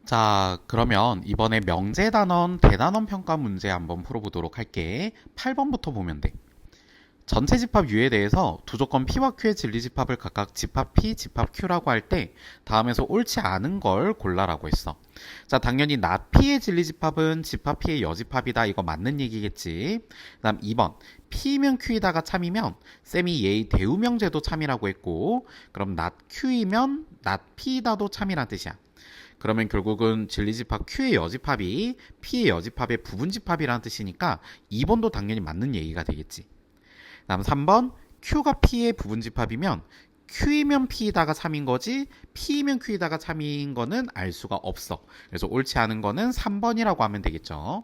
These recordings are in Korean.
자, 그러면 이번에 명제단원, 대단원 평가 문제 한번 풀어보도록 할게. 8번부터 보면 돼. 전체 집합 U에 대해서 두 조건 P와 Q의 진리집합을 각각 집합 P, 집합 Q라고 할 때 다음에서 옳지 않은 걸 골라라고 했어. 자, 당연히 not P의 진리집합은 집합 P의 여집합이다. 이거 맞는 얘기겠지. 그 다음 2번. P이면 Q이다가 참이면 쌤이 예의 대우명제도 참이라고 했고, 그럼 not Q이면 not P이다도 참이란 뜻이야. 그러면 결국은 진리집합 Q의 여집합이 P의 여집합의 부분집합이라는 뜻이니까 2번도 당연히 맞는 얘기가 되겠지. 다음 3번 Q가 P의 부분집합이면 Q이면 P이다가 3인 거지 P이면 Q이다가 3인 거는 알 수가 없어. 그래서 옳지 않은 거는 3번이라고 하면 되겠죠.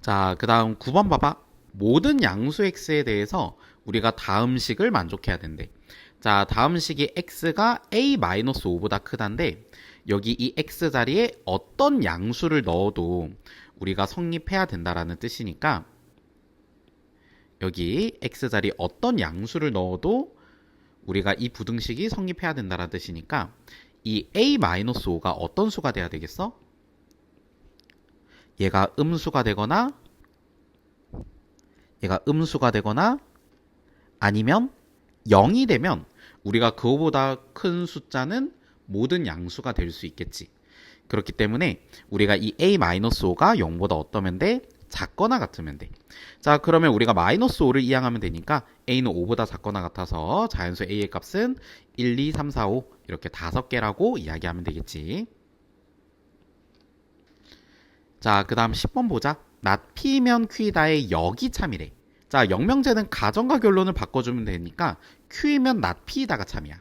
자, 그 다음 9번 봐봐. 모든 양수 x에 대해서 우리가 다음 식을 만족해야 된대. 자, 다음 식이 x가 a-5보다 크단데 여기 이 x 자리에 어떤 양수를 넣어도 우리가 성립해야 된다라는 뜻이니까 여기 x 자리 어떤 양수를 넣어도 우리가 이 부등식이 성립해야 된다라는 뜻이니까 이 a-5가 어떤 수가 돼야 되겠어? 얘가 음수가 되거나 아니면 0이 되면 우리가 그거보다 큰 숫자는 모든 양수가 될 수 있겠지. 그렇기 때문에 우리가 이 a-5가 0보다 어떠면 돼? 작거나 같으면 돼. 자, 그러면 우리가 마이너스 5를 이항하면 되니까 a는 5보다 작거나 같아서 자연수 a의 값은 1, 2, 3, 4, 5 이렇게 5개라고 이야기하면 되겠지. 자, 그 다음 10번 보자. not p면 q다의 역이 참이래. 자, 영명제는 가정과 결론을 바꿔주면 되니까 q이면 not p다가 참이야.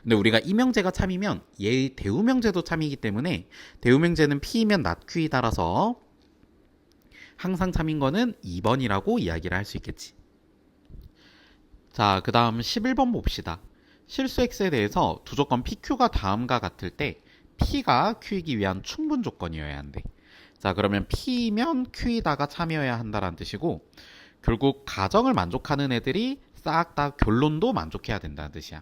근데 우리가 이명제가 참이면 얘의 대우명제도 참이기 때문에 대우명제는 p이면 not q이다라서 항상 참인 거는 2번이라고 이야기를 할 수 있겠지. 자, 그 다음 11번 봅시다. 실수 x에 대해서 두 조건 pq가 다음과 같을 때 p가 q이기 위한 충분 조건이어야 한대. 자, 그러면 p면 q이다가 참여해야 한다는 뜻이고 결국 가정을 만족하는 애들이 싹 다 결론도 만족해야 된다는 뜻이야.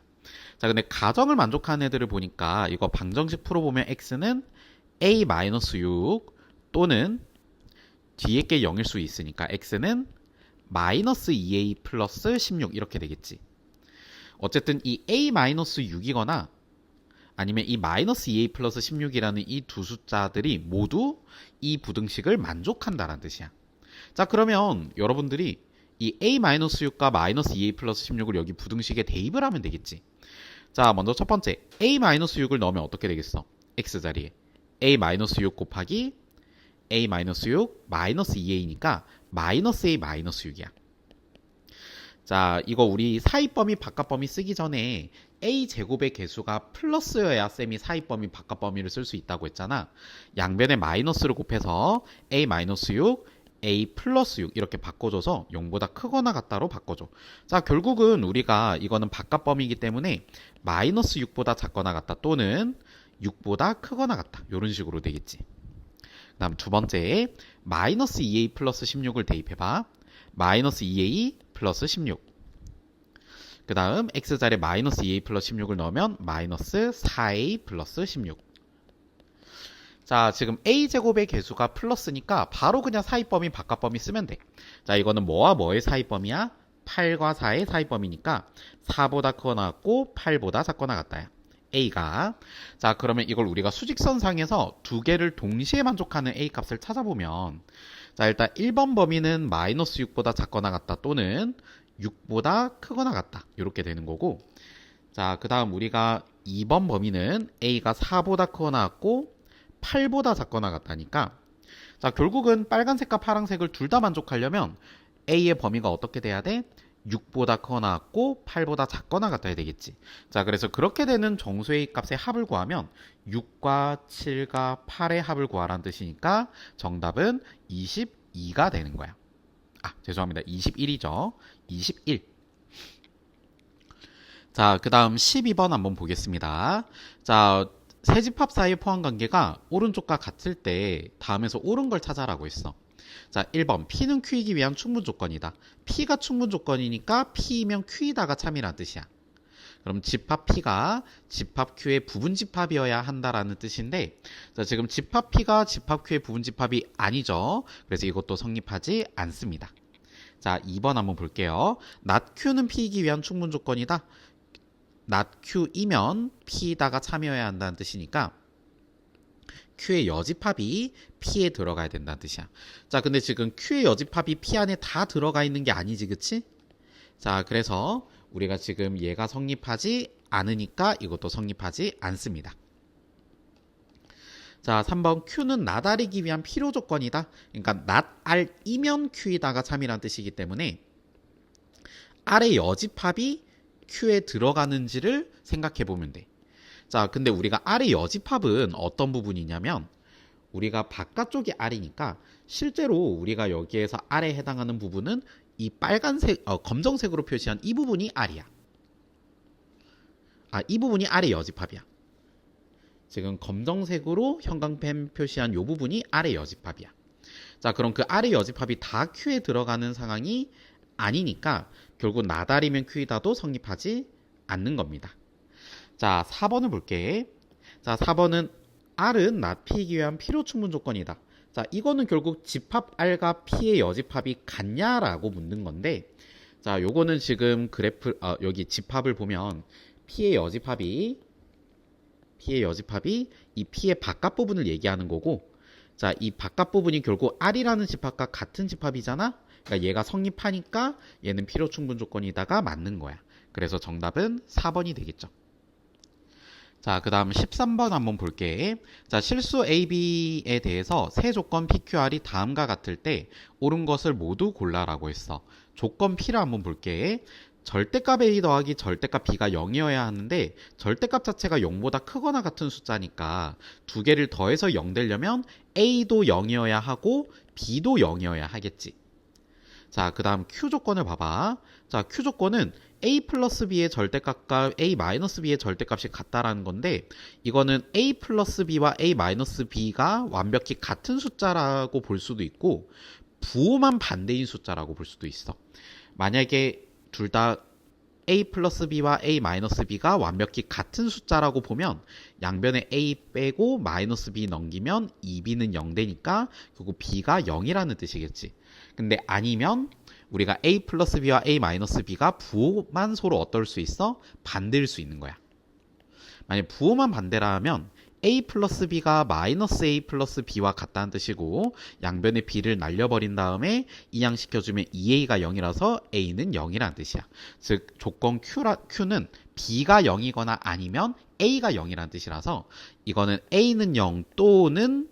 자, 근데 가정을 만족하는 애들을 보니까 이거 방정식 풀어보면 x는 a-6 또는 뒤에 게 0일 수 있으니까 x는 마이너스 2a 플러스 16 이렇게 되겠지. 어쨌든 이 a-6이거나 아니면 이 마이너스 2a 플러스 16이라는 이 두 숫자들이 모두 이 부등식을 만족한다는 뜻이야. 자, 그러면 여러분들이 이 a-6과 마이너스 2a 플러스 16을 여기 부등식에 대입을 하면 되겠지. 자, 먼저 첫 번째 a-6을 넣으면 어떻게 되겠어? x자리에 a-6 곱하기 a-6 마이너스 2a니까 마이너스 a 마이너스 6이야. 자, 이거 우리 사입범위 바깥범위 쓰기 전에 a제곱의 개수가 플러스여야 쌤이 사입범위 바깥범위를 쓸 수 있다고 했잖아. 양변에 마이너스를 곱해서 a-6 a 플러스 6 이렇게 바꿔줘서 0보다 크거나 같다로 바꿔줘. 자, 결국은 우리가 이거는 바깥범위이기 때문에 마이너스 6보다 작거나 같다 또는 6보다 크거나 같다 이런 식으로 되겠지. 그 다음 두 번째 마이너스 2a 플러스 16을 대입해봐. 마이너스 2a 플러스 16. 그 다음 x자리에 마이너스 2a 플러스 16을 넣으면 마이너스 4a 플러스 16. 자, 지금 a제곱의 개수가 플러스니까 바로 그냥 사입범위 바깥범위 쓰면 돼. 자, 이거는 뭐와 뭐의 사입범위야? 8과 4의 사입범위니까 4보다 크거나 같고 8보다 작거나 같다야. a가. 자, 그러면 이걸 우리가 수직선상에서 두 개를 동시에 만족하는 a 값을 찾아보면 자, 일단 1번 범위는 마이너스 6보다 작거나 같다 또는 6보다 크거나 같다 이렇게 되는 거고, 자, 그 다음 우리가 2번 범위는 a가 4보다 크거나 같고 8보다 작거나 같다니까 자, 결국은 빨간색과 파란색을 둘 다 만족하려면 a의 범위가 어떻게 돼야 돼? 6보다 크거나 같고 8보다 작거나 같아야 되겠지. 자, 그래서 그렇게 되는 정수의 값의 합을 구하면 6과 7과 8의 합을 구하라는 뜻이니까 정답은 22가 되는 거야. 아, 죄송합니다. 21이죠. 21. 자, 그 다음 12번 한번 보겠습니다. 자, 세 집합 사이의 포함관계가 오른쪽과 같을 때 다음에서 옳은 걸 찾아라고 했어. 자, 1번 P는 Q이기 위한 충분 조건이다. P가 충분 조건이니까 P이면 Q이다가 참이란 뜻이야. 그럼 집합 P가 집합 Q의 부분집합이어야 한다라는 뜻인데, 자, 지금 집합 P가 집합 Q의 부분집합이 아니죠. 그래서 이것도 성립하지 않습니다. 자, 2번 한번 볼게요. not Q는 P이기 위한 충분 조건이다. not Q이면 P다가 참여해야 한다는 뜻이니까 Q의 여집합이 P에 들어가야 된다는 뜻이야. 자, 근데 지금 Q의 여집합이 P 안에 다 들어가 있는 게 아니지, 그치? 자, 그래서 우리가 지금 얘가 성립하지 않으니까 이것도 성립하지 않습니다. 자, 3번 Q는 나다리기 위한 필요 조건이다. 그러니까 not R이면 Q이다가 참이란 뜻이기 때문에 R의 여집합이 Q에 들어가는지를 생각해 보면 돼. 자, 근데 우리가 R의 여집합은 어떤 부분이냐면 우리가 바깥쪽이 R이니까 실제로 우리가 여기에서 R에 해당하는 부분은 이 빨간색, 검정색으로 표시한 이 부분이 R이야. 이 부분이 R의 여집합이야. 지금 검정색으로 형광펜 표시한 이 부분이 R의 여집합이야. 자, 그럼 그 R의 여집합이 다 Q에 들어가는 상황이 아니니까 결국 나다리면 Q이다도 성립하지 않는 겁니다. 자, 4번을 볼게. 자, 4번은 R은 not P이기 위한 필요 충분 조건이다. 자, 이거는 결국 집합 R과 P의 여집합이 같냐라고 묻는 건데, 자, 요거는 지금 그래프, 여기 집합을 보면 P의 여집합이 이 P의 바깥 부분을 얘기하는 거고, 자, 이 바깥 부분이 결국 R이라는 집합과 같은 집합이잖아? 그러니까 얘가 성립하니까 얘는 필요 충분 조건이다가 맞는 거야. 그래서 정답은 4번이 되겠죠. 자, 그 다음 13번 한번 볼게. 자, 실수 A, B에 대해서 세 조건 PQR이 다음과 같을 때 옳은 것을 모두 골라라고 했어. 조건 P를 한번 볼게. 절대값 A 더하기 절대값 B가 0이어야 하는데 절대값 자체가 0보다 크거나 같은 숫자니까 두 개를 더해서 0 되려면 A도 0이어야 하고 B도 0이어야 하겠지. 자, 그 다음 Q 조건을 봐봐. 자, Q 조건은 A 플러스 B의 절대값과 A 마이너스 B의 절대값이 같다라는 건데 이거는 A 플러스 B와 A 마이너스 B가 완벽히 같은 숫자라고 볼 수도 있고 부호만 반대인 숫자라고 볼 수도 있어. 만약에 둘 다 A 플러스 B와 A 마이너스 B가 완벽히 같은 숫자라고 보면 양변에 A 빼고 마이너스 B 넘기면 2B는 0 되니까 결국 B가 0이라는 뜻이겠지. 근데 아니면 우리가 A 플러스 B와 A 마이너스 B가 부호만 서로 어떨 수 있어? 반대일 수 있는 거야. 만약 부호만 반대라 하면 A 플러스 B가 마이너스 A 플러스 B와 같다는 뜻이고 양변의 B를 날려버린 다음에 이항시켜주면 2A가 0이라서 A는 0이라는 뜻이야. 즉 조건 Q는 B가 0이거나 아니면 A가 0이라는 뜻이라서 이거는 A는 0 또는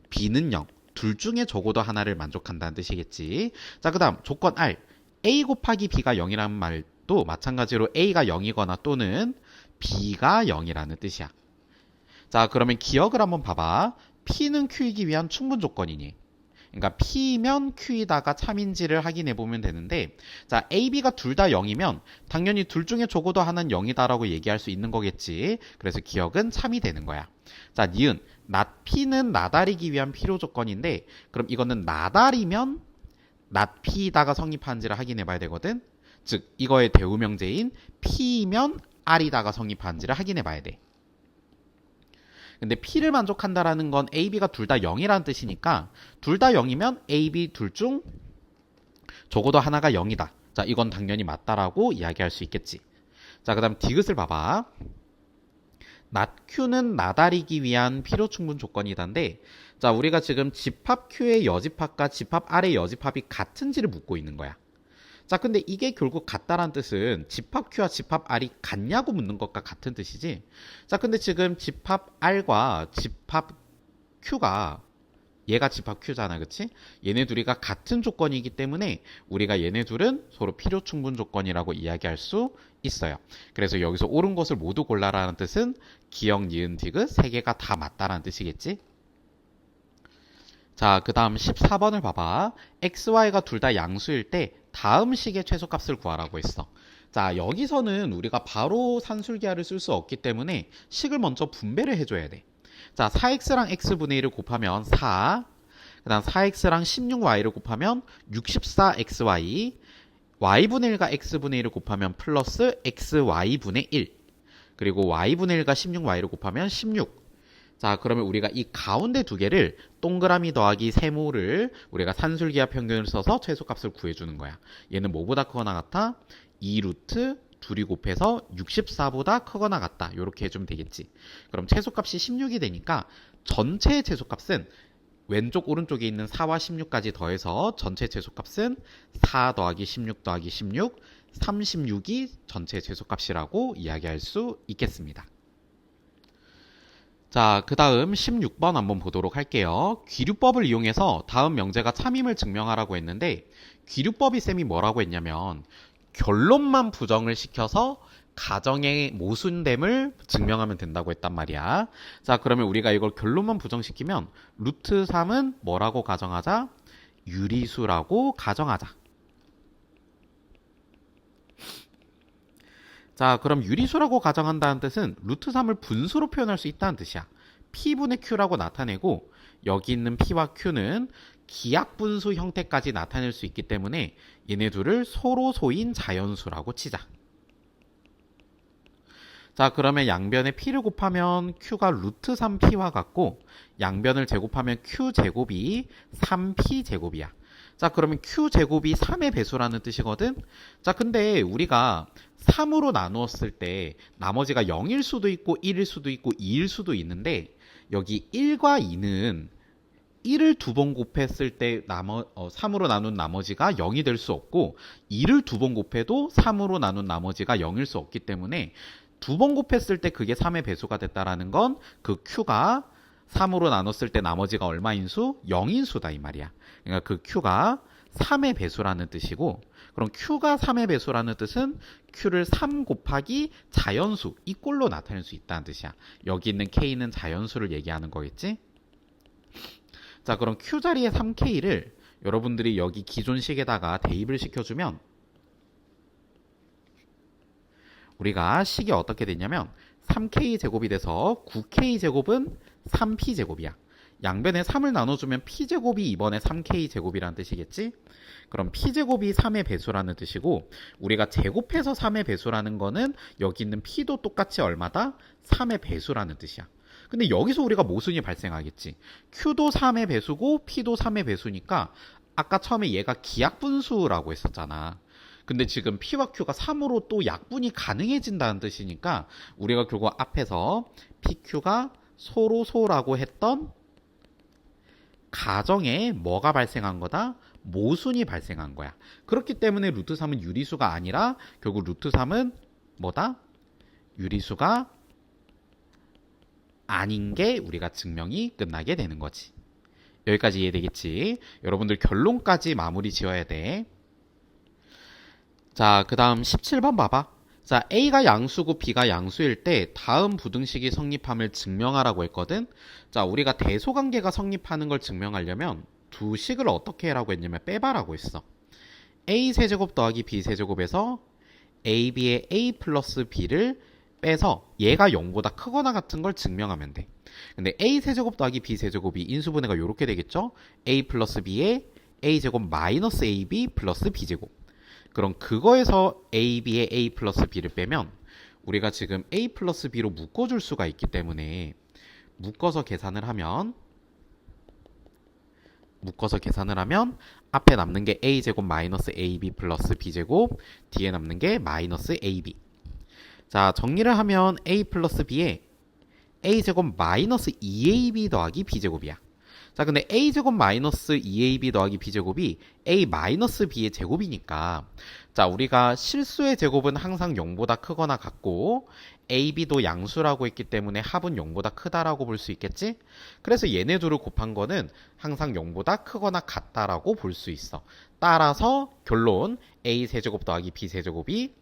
B는 0 둘 중에 적어도 하나를 만족한다는 뜻이겠지. 자, 그 다음 조건 R. A 곱하기 B가 0이라는 말도 마찬가지로 A가 0이거나 또는 B가 0이라는 뜻이야. 자, 그러면 기억을 한번 봐봐. P는 Q이기 위한 충분 조건이니. 그러니까 P면 Q이다가 참인지를 확인해보면 되는데 자, A, B가 둘 다 0이면 당연히 둘 중에 적어도 하나는 0이다라고 얘기할 수 있는 거겠지. 그래서 기억은 참이 되는 거야. 자, 니은. not P는 나다리기 위한 필요 조건인데 그럼 이거는 나다리면 not P다가 성립하는지를 확인해봐야 되거든. 즉 이거의 대우명제인 P면 R이다가 성립하는지를 확인해봐야 돼. 근데 P를 만족한다라는 건 A, B가 둘 다 0이라는 뜻이니까 둘 다 0이면 A, B 둘 중 적어도 하나가 0이다. 자, 이건 당연히 맞다라고 이야기할 수 있겠지. 자, 그 다음 디귿을 봐봐. not Q는 나다리기 위한 필요 충분 조건이다인데 자, 우리가 지금 집합 Q의 여집합과 집합 R의 여집합이 같은지를 묻고 있는 거야. 자, 근데 이게 결국 같다란 뜻은 집합 Q와 집합 R이 같냐고 묻는 것과 같은 뜻이지. 자, 근데 지금 집합 R과 집합 Q가 얘가 집합 Q잖아, 그치? 얘네 둘이가 같은 조건이기 때문에 우리가 얘네 둘은 서로 필요 충분 조건이라고 이야기할 수 있어요. 그래서 여기서 옳은 것을 모두 골라라는 뜻은 기역, 니은, 디귿 세 개가 다 맞다라는 뜻이겠지? 자, 그 다음 14번을 봐봐. x, y가 둘 다 양수일 때 다음 식의 최소값을 구하라고 했어. 자, 여기서는 우리가 바로 산술기하를 쓸 수 없기 때문에 식을 먼저 분배를 해줘야 돼. 자, 4x랑 x분의 1을 곱하면 4, 그 다음 4x랑 16y를 곱하면 64xy, y분의 1과 x분의 1을 곱하면 플러스 xy분의 1. 그리고 y분의 1과 16y를 곱하면 16. 자, 그러면 우리가 이 가운데 두 개를 동그라미 더하기 세모를 우리가 산술기하 평균을 써서 최소값을 구해주는 거야. 얘는 뭐보다 크거나 같아? 2루트 둘이 곱해서 64보다 크거나 같다. 이렇게 해주면 되겠지. 그럼 최소값이 16이 되니까 전체의 최소값은 왼쪽 오른쪽에 있는 4와 16까지 더해서 전체 최소값은 4 더하기 16 더하기 16, 36이 전체 최소값이라고 이야기할 수 있겠습니다. 자, 그 다음 16번 한번 보도록 할게요. 귀류법을 이용해서 다음 명제가 참임을 증명하라고 했는데 귀류법이 쌤이 뭐라고 했냐면 결론만 부정을 시켜서 가정의 모순됨을 증명하면 된다고 했단 말이야. 자, 그러면 우리가 이걸 결론만 부정시키면 루트 3은 뭐라고 가정하자? 유리수라고 가정하자. 자, 그럼 유리수라고 가정한다는 뜻은 루트 3을 분수로 표현할 수 있다는 뜻이야. P분의 Q라고 나타내고 여기 있는 P와 Q는 기하분수 형태까지 나타낼 수 있기 때문에 얘네 둘을 서로 소인 자연수라고 치자. 자, 그러면 양변에 P를 곱하면 Q가 루트 3P와 같고 양변을 제곱하면 Q제곱이 3P제곱이야. 자, 그러면 Q제곱이 3의 배수라는 뜻이거든? 자, 근데 우리가 3으로 나누었을 때 나머지가 0일 수도 있고 1일 수도 있고 2일 수도 있는데 여기 1과 2는 1을 두 번 곱했을 때 3으로 나눈 나머지가 0이 될 수 없고 2를 두 번 곱해도 3으로 나눈 나머지가 0일 수 없기 때문에 두 번 곱했을 때 그게 3의 배수가 됐다라는 건 그 Q가 3으로 나눴을 때 나머지가 얼마인 수? 0인 수다 이 말이야. 그러니까 그 Q가 3의 배수라는 뜻이고 그럼 Q가 3의 배수라는 뜻은 Q를 3 곱하기 자연수 이 꼴로 나타낼 수 있다는 뜻이야. 여기 있는 K는 자연수를 얘기하는 거겠지? 자, 그럼 Q 자리에 3K를 여러분들이 여기 기존 식에다가 대입을 시켜주면 우리가 식이 어떻게 되냐면 3K 제곱이 돼서 9K 제곱은 3P 제곱이야. 양변에 3을 나눠주면 P제곱이 이번에 3K 제곱이라는 뜻이겠지? 그럼 P제곱이 3의 배수라는 뜻이고 우리가 제곱해서 3의 배수라는 거는 여기 있는 P도 똑같이 얼마다? 3의 배수라는 뜻이야. 근데 여기서 우리가 모순이 발생하겠지. Q도 3의 배수고 P도 3의 배수니까 아까 처음에 얘가 기하분수라고 했었잖아. 근데 지금 P와 Q가 3으로 또 약분이 가능해진다는 뜻이니까 우리가 결국 앞에서 PQ가 소로소라고 했던 가정에 뭐가 발생한 거다? 모순이 발생한 거야. 그렇기 때문에 루트 3은 유리수가 아니라 결국 루트 3은 뭐다? 유리수가 아닌 게 우리가 증명이 끝나게 되는 거지. 여기까지 이해되겠지? 여러분들 결론까지 마무리 지어야 돼. 자, 그 다음 17번 봐봐. 자, A가 양수고 B가 양수일 때 다음 부등식이 성립함을 증명하라고 했거든. 자, 우리가 대소관계가 성립하는 걸 증명하려면 두 식을 어떻게 해라고 했냐면 빼봐라고 했어. A 세제곱 더하기 B 세제곱에서 AB의 A 플러스 B를 빼서 얘가 0보다 크거나 같은 걸 증명하면 돼. 근데 A 세제곱 더하기 B 세제곱이 인수분해가 이렇게 되겠죠? A 플러스 B의 A제곱 마이너스 AB 플러스 B제곱. 그럼 그거에서 AB의 A 플러스 B를 빼면 우리가 지금 A 플러스 B로 묶어줄 수가 있기 때문에 묶어서 계산을 하면 앞에 남는 게 A제곱 마이너스 AB 플러스 B제곱 뒤에 남는 게 마이너스 AB. 자, 정리를 하면 A 플러스 B에 A제곱 마이너스 2AB 더하기 B제곱이야. 자, 근데 A제곱 마이너스 2AB 더하기 B제곱이 A 마이너스 B의 제곱이니까 자, 우리가 실수의 제곱은 항상 0보다 크거나 같고 AB도 양수라고 했기 때문에 합은 0보다 크다라고 볼 수 있겠지? 그래서 얘네 둘을 곱한 거는 항상 0보다 크거나 같다라고 볼 수 있어. 따라서 결론 A 세제곱 더하기 B 세제곱이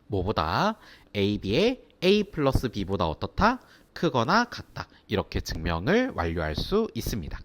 뭐보다 AB의 A 플러스 B보다 어떻다? 크거나 같다. 이렇게 증명을 완료할 수 있습니다.